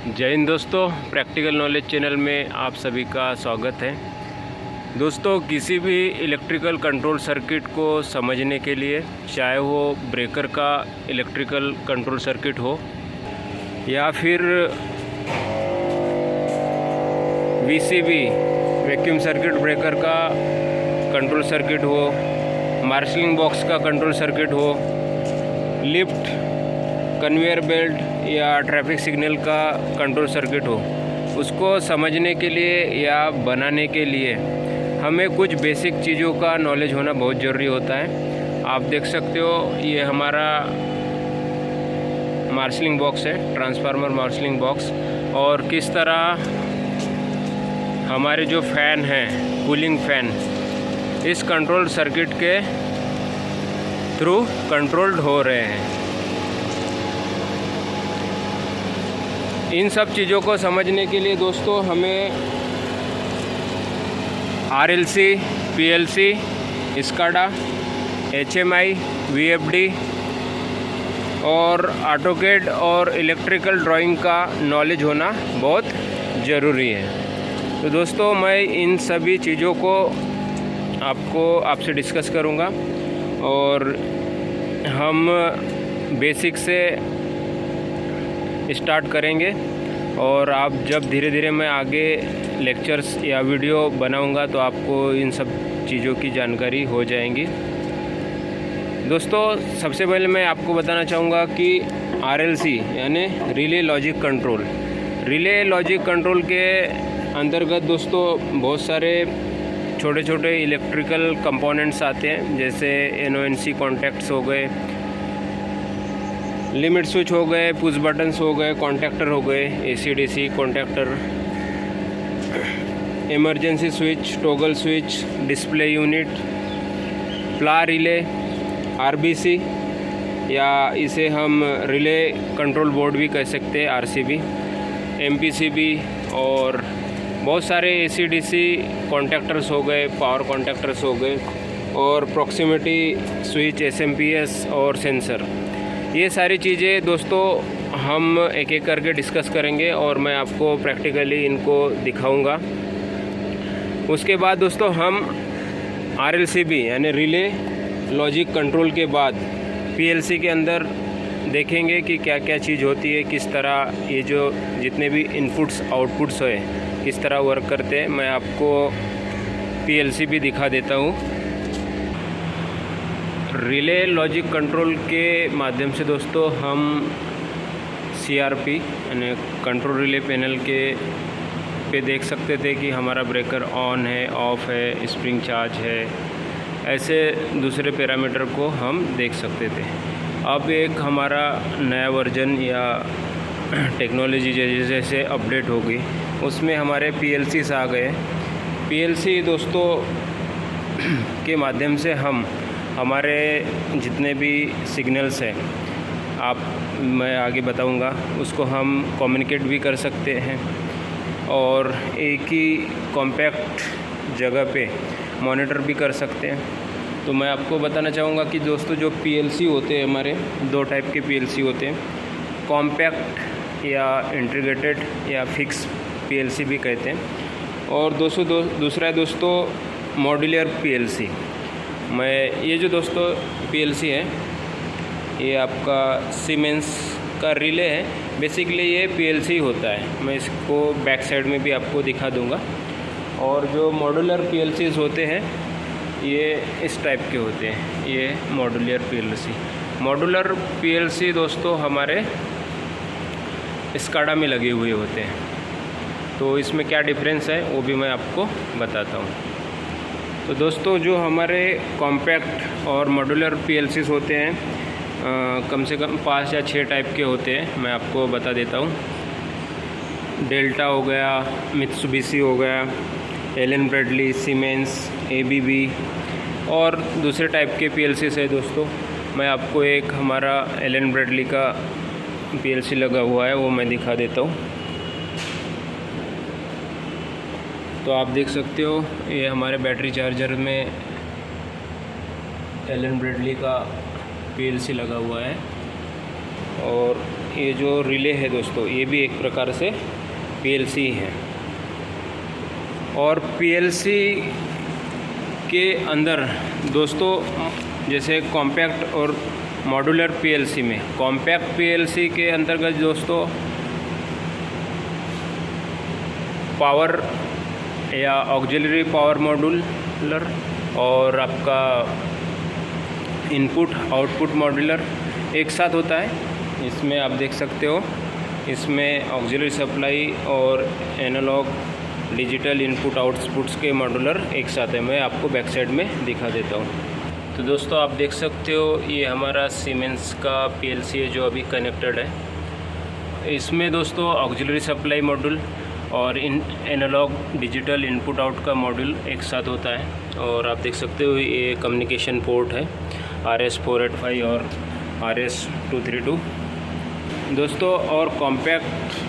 जय हिंद दोस्तों, practical knowledge channel में आप सभी का स्वागत है। दोस्तों, किसी भी इलेक्ट्रिकल कंट्रोल सर्किट को समझने के लिए, चाहे वो ब्रेकर का इलेक्ट्रिकल कंट्रोल सर्किट हो या फिर वीसीबी वैक्यूम सर्किट ब्रेकर का कंट्रोल सर्किट हो, मार्शलिंग बॉक्स का कंट्रोल सर्किट हो, लिफ्ट, कन्वेयर बेल्ट या ट्रैफिक सिग्नल का कंट्रोल सर्किट हो, उसको समझने के लिए या बनाने के लिए हमें कुछ बेसिक चीज़ों का नॉलेज होना बहुत ज़रूरी होता है। आप देख सकते हो, ये हमारा मार्शलिंग बॉक्स है, ट्रांसफार्मर मार्शलिंग बॉक्स, और किस तरह हमारे जो फ़ैन हैं, कूलिंग फ़ैन, इस कंट्रोल सर्किट के थ्रू कंट्रोल्ड हो रहे हैं। इन सब चीज़ों को समझने के लिए दोस्तों हमें RLC, PLC, SCADA, HMI, VFD और ऑटोकैड और इलेक्ट्रिकल ड्राइंग का नॉलेज होना बहुत ज़रूरी है। तो दोस्तों, मैं इन सभी चीज़ों को आपसे डिस्कस करूँगा और हम बेसिक से स्टार्ट करेंगे, और आप जब धीरे धीरे मैं आगे लेक्चर्स या वीडियो बनाऊंगा तो आपको इन सब चीज़ों की जानकारी हो जाएंगी। दोस्तों, सबसे पहले मैं आपको बताना चाहूँगा कि RLC यानी relay logic control, relay logic control के अंतर्गत दोस्तों बहुत सारे छोटे छोटे इलेक्ट्रिकल कंपोनेंट्स आते हैं, जैसे NONC कॉन्टैक्ट्स हो गए, लिमिट स्विच हो गए, पुश बटन्स हो गए, कॉन्टैक्टर हो गए, AC/DC contactor, emergency switch, toggle switch, display unit, प्ला रिले, RBC या इसे हम रिले कंट्रोल बोर्ड भी कह सकते हैं, RCB, MPCB, और बहुत सारे AC/DC कॉन्टैक्टर्स हो गए, पावर कॉन्टैक्टर्स हो गए, और प्रॉक्सिमिटी स्विच, SMPS और सेंसर। ये सारी चीज़ें दोस्तों हम एक एक करके डिस्कस करेंगे और मैं आपको प्रैक्टिकली इनको दिखाऊंगा। उसके बाद दोस्तों हम RLCB यानी रिले लॉजिक कंट्रोल के बाद PLC के अंदर देखेंगे कि क्या क्या चीज़ होती है, किस तरह ये जो जितने भी इनपुट्स आउटपुट्स है किस तरह वर्क करते हैं। मैं आपको PLC भी दिखा देता हूँ। रिले लॉजिक कंट्रोल के माध्यम से दोस्तों हम CRP यानी कंट्रोल रिले पैनल के पे देख सकते थे कि हमारा ब्रेकर ऑन है, ऑफ है, स्प्रिंग चार्ज है, ऐसे दूसरे पैरामीटर को हम देख सकते थे। अब एक हमारा नया वर्जन या टेक्नोलॉजी जैसे जैसे अपडेट होगी, उसमें हमारे PLCs आ गए। PLC दोस्तों के माध्यम से हम हमारे जितने भी सिग्नल्स हैं, मैं आगे बताऊंगा, उसको हम कम्युनिकेट भी कर सकते हैं और एक ही कॉम्पैक्ट जगह पे मॉनिटर भी कर सकते हैं। तो मैं आपको बताना चाहूँगा कि दोस्तों जो PLC होते हैं हमारे, दो टाइप के PLC होते हैं, कॉम्पैक्ट या इंटीग्रेटेड या फिक्स PLC भी कहते हैं, और दूसरा है दोस्तों मॉड्यूलर PLC। ये जो दोस्तों PLC है, ये आपका सीमेंस का रिले है। बेसिकली ये PLC होता है, मैं इसको बैक साइड में भी आपको दिखा दूंगा। और जो मॉड्यूलर PLCs होते हैं ये इस टाइप के होते हैं, ये मॉड्यूलर PLC। मॉड्यूलर PLC दोस्तों हमारे स्काडा में लगे हुए होते हैं, तो इसमें क्या डिफरेंस है वो भी मैं आपको बताता हूँ। तो दोस्तों जो हमारे कॉम्पैक्ट और मॉड्यूलर PLCs होते हैं, कम से कम 5 या 6 टाइप के होते हैं, मैं आपको बता देता हूँ। डेल्टा हो गया, मित्सुबिशी हो गया, एलन ब्रैडली, सीमेंस, ABB, और दूसरे टाइप के PLCs है दोस्तों। मैं आपको एक हमारा एलन ब्रैडली का PLC लगा हुआ है, वो मैं दिखा देता हूँ। तो आप देख सकते हो, ये हमारे बैटरी चार्जर में एलन ब्रैडली का PLC लगा हुआ है, और ये जो रिले है दोस्तों, ये भी एक प्रकार से पीएलसी है। और पीएलसी के अंदर दोस्तों जैसे कॉम्पैक्ट और मॉड्यूलर पीएलसी में, कॉम्पैक्ट पीएलसी के अंतर्गत दोस्तों पावर या ऑक्सिलरी पावर मॉड्यूलर और आपका इनपुट आउटपुट मॉड्यूलर एक साथ होता है। इसमें आप देख सकते हो, इसमें ऑक्सिलरी सप्लाई और एनालॉग डिजिटल इनपुट आउटपुट्स के मॉड्यूलर एक साथ है। मैं आपको बैक साइड में दिखा देता हूँ। तो दोस्तों आप देख सकते हो, ये हमारा सीमेंस का पीएलसी है जो अभी कनेक्टेड है। इसमें दोस्तों ऑक्सिलरी सप्लाई मॉड्यूल और एनालॉग डिजिटल इनपुट आउट का मॉड्यूल एक साथ होता है। और आप देख सकते हो ये कम्युनिकेशन पोर्ट है RS485 और RS232 दोस्तों। और कॉम्पैक्ट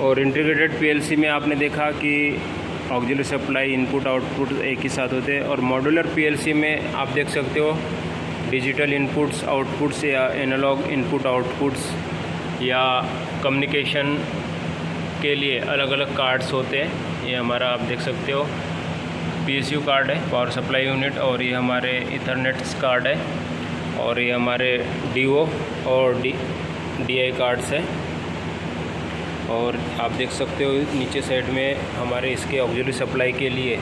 और इंटीग्रेटेड पीएलसी में आपने देखा कि ऑक्सिलरी सप्लाई इनपुट आउटपुट एक ही साथ होते हैं। और मॉड्यूलर पीएलसी में आप देख सकते हो डिजिटल इनपुट्स आउटपुट्स या एनालॉग इनपुट आउटपुट्स या कम्युनिकेशन के लिए अलग अलग कार्ड्स होते हैं। ये हमारा आप देख सकते हो PSU कार्ड है, पावर सप्लाई यूनिट, और ये हमारे इथरनेट कार्ड है, और ये हमारे DO और DI कार्ड्स है। और आप देख सकते हो नीचे साइड में हमारे इसके ऑक्सिलरी सप्लाई के लिए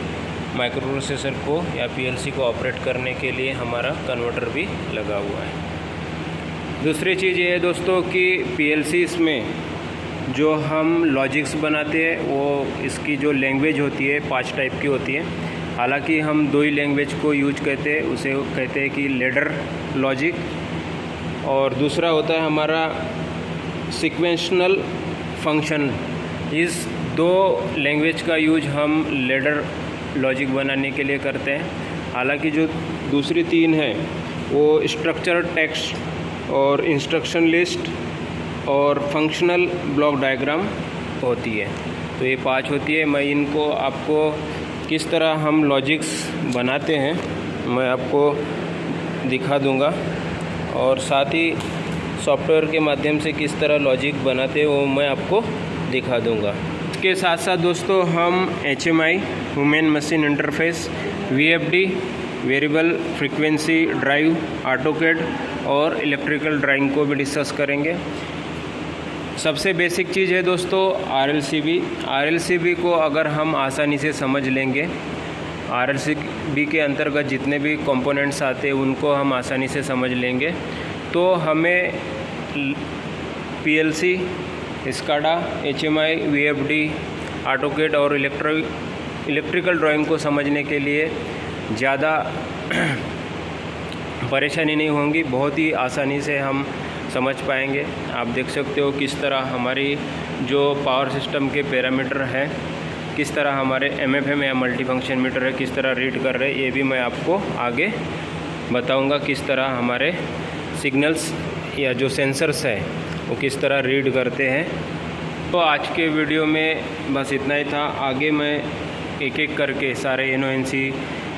माइक्रो प्रोसेसर को या पीएलसी को ऑपरेट करने के लिए हमारा कन्वर्टर भी लगा हुआ है। दूसरी चीज़ ये है दोस्तों कि पीएलसीज़ में जो हम लॉजिक्स बनाते हैं वो इसकी जो लैंग्वेज होती है 5 टाइप की होती है। हालांकि हम 2 ही लैंग्वेज को यूज करते हैं, उसे कहते हैं कि लेडर लॉजिक, और दूसरा होता है हमारा सीक्वेंशनल फंक्शन। इस 2 लैंग्वेज का यूज हम लेडर लॉजिक बनाने के लिए करते हैं। हालांकि जो दूसरी 3 है वो स्ट्रक्चर टेक्स्ट और इंस्ट्रक्शन लिस्ट और फंक्शनल ब्लॉक डायग्राम होती है। तो ये 5 होती है। मैं इनको आपको किस तरह हम लॉजिक्स बनाते हैं मैं आपको दिखा दूंगा, और साथ ही सॉफ्टवेयर के माध्यम से किस तरह लॉजिक बनाते हैं वो मैं आपको दिखा दूंगा। इसके साथ साथ दोस्तों हम HMI human machine interface, VFD variable frequency drive, AutoCAD और इलेक्ट्रिकल ड्राइंग को भी डिस्कस करेंगे। सबसे बेसिक चीज़ है दोस्तों RLCB को अगर हम आसानी से समझ लेंगे, RLCB के अंतर्गत जितने भी कंपोनेंट्स आते हैं उनको हम आसानी से समझ लेंगे, तो हमें PLC, SCADA, HMI, VFD, AutoCAD और इलेक्ट्रिकल ड्राइंग को समझने के लिए ज़्यादा परेशानी नहीं होगी, बहुत ही आसानी से हम समझ पाएंगे। आप देख सकते हो किस तरह हमारी जो पावर सिस्टम के पैरामीटर हैं, किस तरह हमारे MFM या मल्टी फंक्शन मीटर है किस तरह रीड कर रहे हैं, ये भी मैं आपको आगे बताऊंगा। किस तरह हमारे सिग्नल्स या जो सेंसर्स है वो किस तरह रीड करते हैं। तो आज के वीडियो में बस इतना ही था। आगे मैं एक एक करके सारे NONC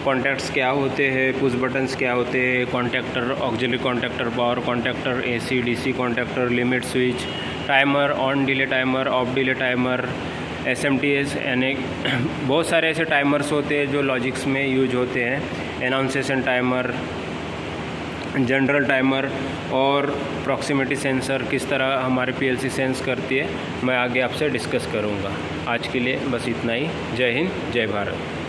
कॉन्टैक्ट्स क्या होते हैं, पुश बटन्स क्या होते हैं, contactor, auxiliary contactor, power contactor, AC DC contactor, limit switch, timer, on delay timer, of delay timer, SMTS, यानी बहुत सारे ऐसे टाइमर्स होते हैं जो लॉजिक्स में यूज होते हैं। अनाउंसेशन टाइमर, जनरल टाइमर और प्रॉक्सिमिटी सेंसर किस तरह हमारे PLC सेंस करती है, मैं आगे आपसे डिस्कस करूँगा। आज के लिए बस इतना ही। जय हिंद, जय भारत।